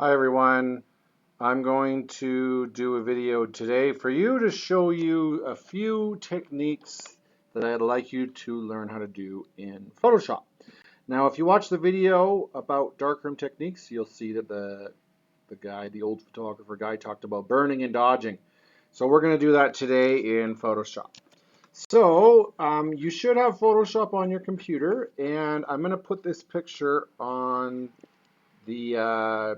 Hi everyone, I'm going to do a video today for you to show you a few techniques that I'd like you to learn how to do in Photoshop. Now if you watch the video about darkroom techniques, you'll see that the old photographer guy talked about burning and dodging. So we're going to do that today in Photoshop. So you should have Photoshop on your computer, and I'm going to put this picture on the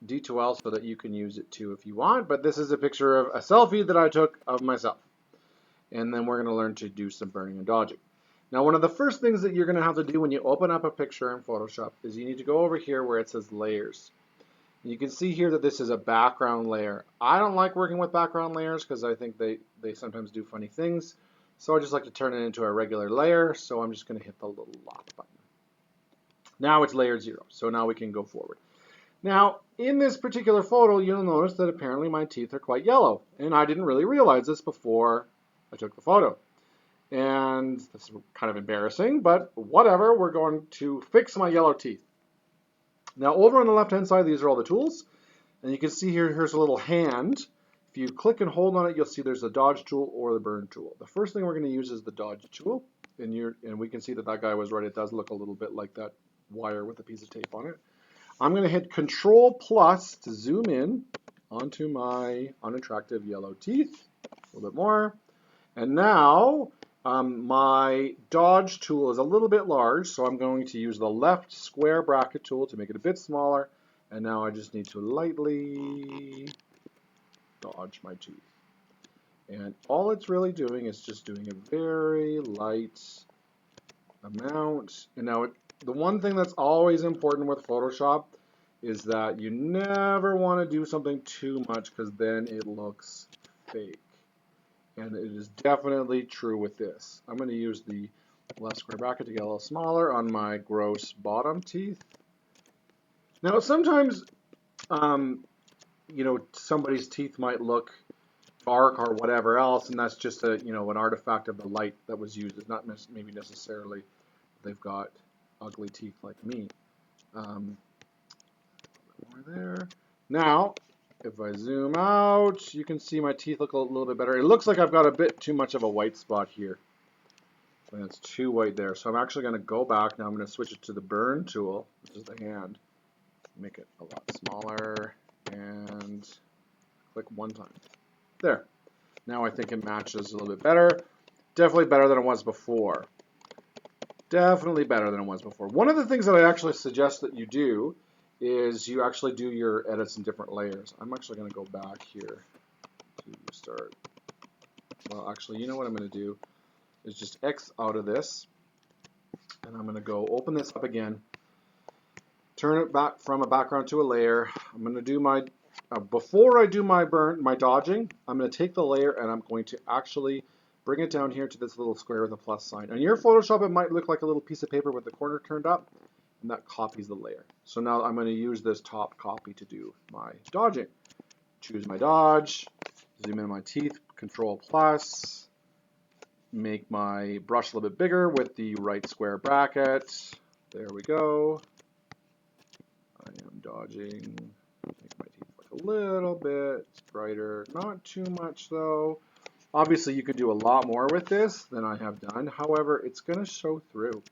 D2L so that you can use it too if you want, but this is a picture of a selfie that I took of myself. And then we're going to learn to do some burning and dodging. Now, one of the first things that you're going to have to do when you open up a picture in Photoshop is you need to go over here where it says layers. And you can see here that this is a background layer. I don't like working with background layers because I think they sometimes do funny things. So I just like to turn it into a regular layer. So I'm just going to hit the little lock button. Now it's layer 0. So now we can go forward. Now, in this particular photo, you'll notice that apparently my teeth are quite yellow, and I didn't really realize this before I took the photo. And this is kind of embarrassing, but whatever, we're going to fix my yellow teeth. Now, over on the left-hand side, these are all the tools, and you can see here's a little hand. If you click and hold on it, you'll see there's the dodge tool or the burn tool. The first thing we're going to use is the dodge tool, and we can see that guy was right. It does look a little bit like that wire with a piece of tape on it. I'm going to hit Control plus to zoom in onto my unattractive yellow teeth. A little bit more. And now my dodge tool is a little bit large, so I'm going to use the left square bracket tool to make it a bit smaller. And now I just need to lightly dodge my teeth. And all it's really doing is just doing a very light amount. And now the one thing that's always important with Photoshop is that you never want to do something too much because then it looks fake. And it is definitely true with this. I'm going to use the left square bracket to get a little smaller on my gross bottom teeth. Now sometimes, somebody's teeth might look dark or whatever else, and that's just an artifact of the light that was used. It's not maybe necessarily they've got ugly teeth like me. More there. Now, if I zoom out, you can see my teeth look a little bit better. It looks like I've got a bit too much of a white spot here. And it's too white there. So I'm actually going to go back. Now I'm going to switch it to the burn tool, which is the hand. Make it a lot smaller and click one time. There. Now I think it matches a little bit better. Definitely better than it was before. Definitely better than it was before. One of the things that I actually suggest that you do is you actually do your edits in different layers. I'm actually going to go back here to start. Well, actually, you know what I'm going to do is just X out of this, and I'm going to go open this up again, turn it back from a background to a layer. I'm going to do my, before I do my dodging, I'm going to take the layer and I'm going to actually bring it down here to this little square with a plus sign. On your Photoshop, it might look like a little piece of paper with the corner turned up, and that copies the layer. So now I'm going to use this top copy to do my dodging. Choose my dodge, zoom in on my teeth, Control plus, make my brush a little bit bigger with the right square bracket. There we go. I am dodging. Make my teeth look a little bit brighter. Not too much though. Obviously, you could do a lot more with this than I have done. However, it's going to show through.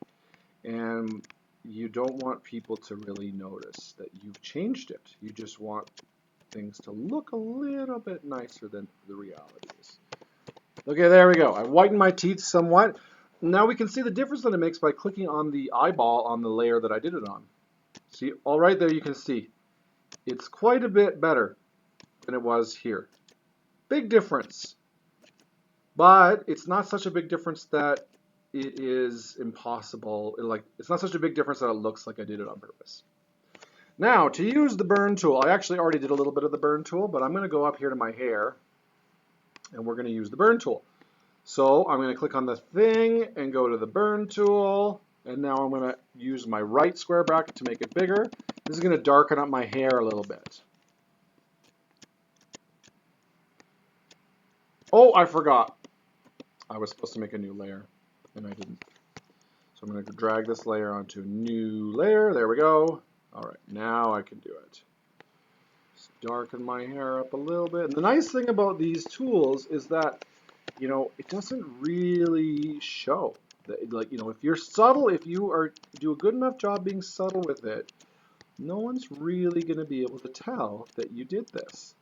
And you don't want people to really notice that you've changed it. You just want things to look a little bit nicer than the reality is. Okay, there we go. I whitened my teeth somewhat. Now we can see the difference that it makes by clicking on the eyeball on the layer that I did it on. See, all right there you can see. It's quite a bit better than it was here. Big difference. But it's not such a big difference that it is impossible. It's not such a big difference that it looks like I did it on purpose. Now, to use the burn tool, I actually already did a little bit of the burn tool, but I'm going to go up here to my hair, and we're going to use the burn tool. So I'm going to click on the thing and go to the burn tool, and now I'm going to use my right square bracket to make it bigger. This is going to darken up my hair a little bit. Oh, I forgot. I was supposed to make a new layer, and I didn't. So I'm going to drag this layer onto a new layer. There we go. All right, now I can do it. Darken my hair up a little bit. And the nice thing about these tools is that, you know, it doesn't really show. Like, you know, if you're subtle, if you do a good enough job being subtle with it, no one's really going to be able to tell that you did this.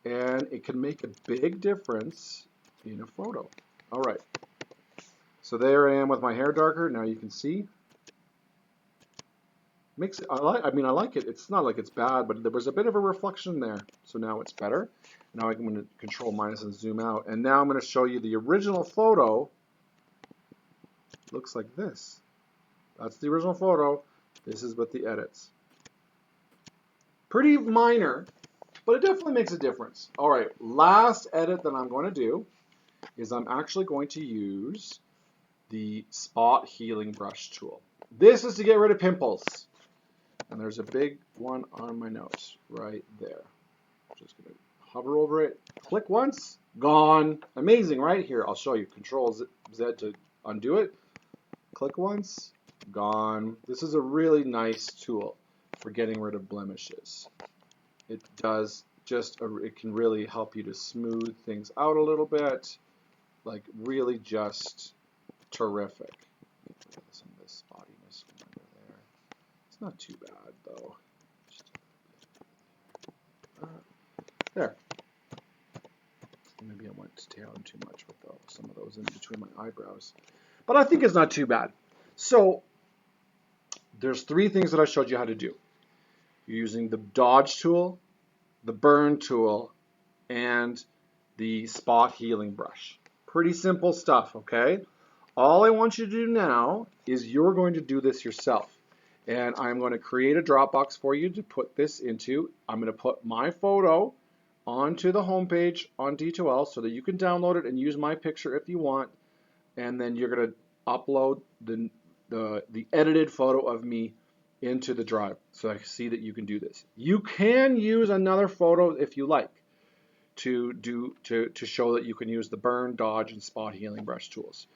And it can make a big difference in a photo. All right. So there I am with my hair darker. Now you can see. Makes it, I mean, I like it. It's not like it's bad, but there was a bit of a reflection there. So now it's better. Now I'm going to control minus and zoom out. And now I'm going to show you the original photo. Looks like this. That's the original photo. This is with the edits. Pretty minor, but it definitely makes a difference. All right, last edit that I'm going to do is I'm actually going to use the spot healing brush tool. This is to get rid of pimples. And there's a big one on my nose right there. Just going to hover over it, click once, gone. Amazing, right? Here, I'll show you. Control Z to undo it. Click once, gone. This is a really nice tool for getting rid of blemishes. It does it can really help you to smooth things out a little bit. Like really just terrific. Some of this spottiness under there. It's not too bad though. There. Maybe I went down too much with some of those in between my eyebrows. But I think it's not too bad. So there's 3 things that I showed you how to do. You're using the dodge tool, the burn tool, and the spot healing brush. Pretty simple stuff, okay? All I want you to do now is you're going to do this yourself. And I'm going to create a Dropbox for you to put this into. I'm going to put my photo onto the homepage on D2L so that you can download it and use my picture if you want. And then you're going to upload the edited photo of me into the drive so I see that you can do this. You can use another photo if you like to show that you can use the burn, dodge, and spot healing brush tools.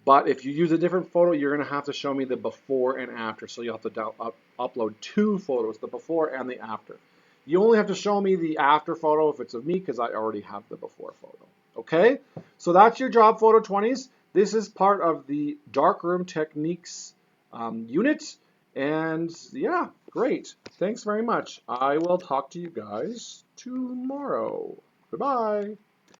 But if you use a different photo, you're going to have to show me the before and after. So you'll have to upload 2 photos, the before and the after. You only have to show me the after photo if it's of me because I already have the before photo. Okay? So that's your job photo 20s. This is part of the darkroom techniques unit. And yeah, great. Thanks very much. I will talk to you guys tomorrow. Goodbye.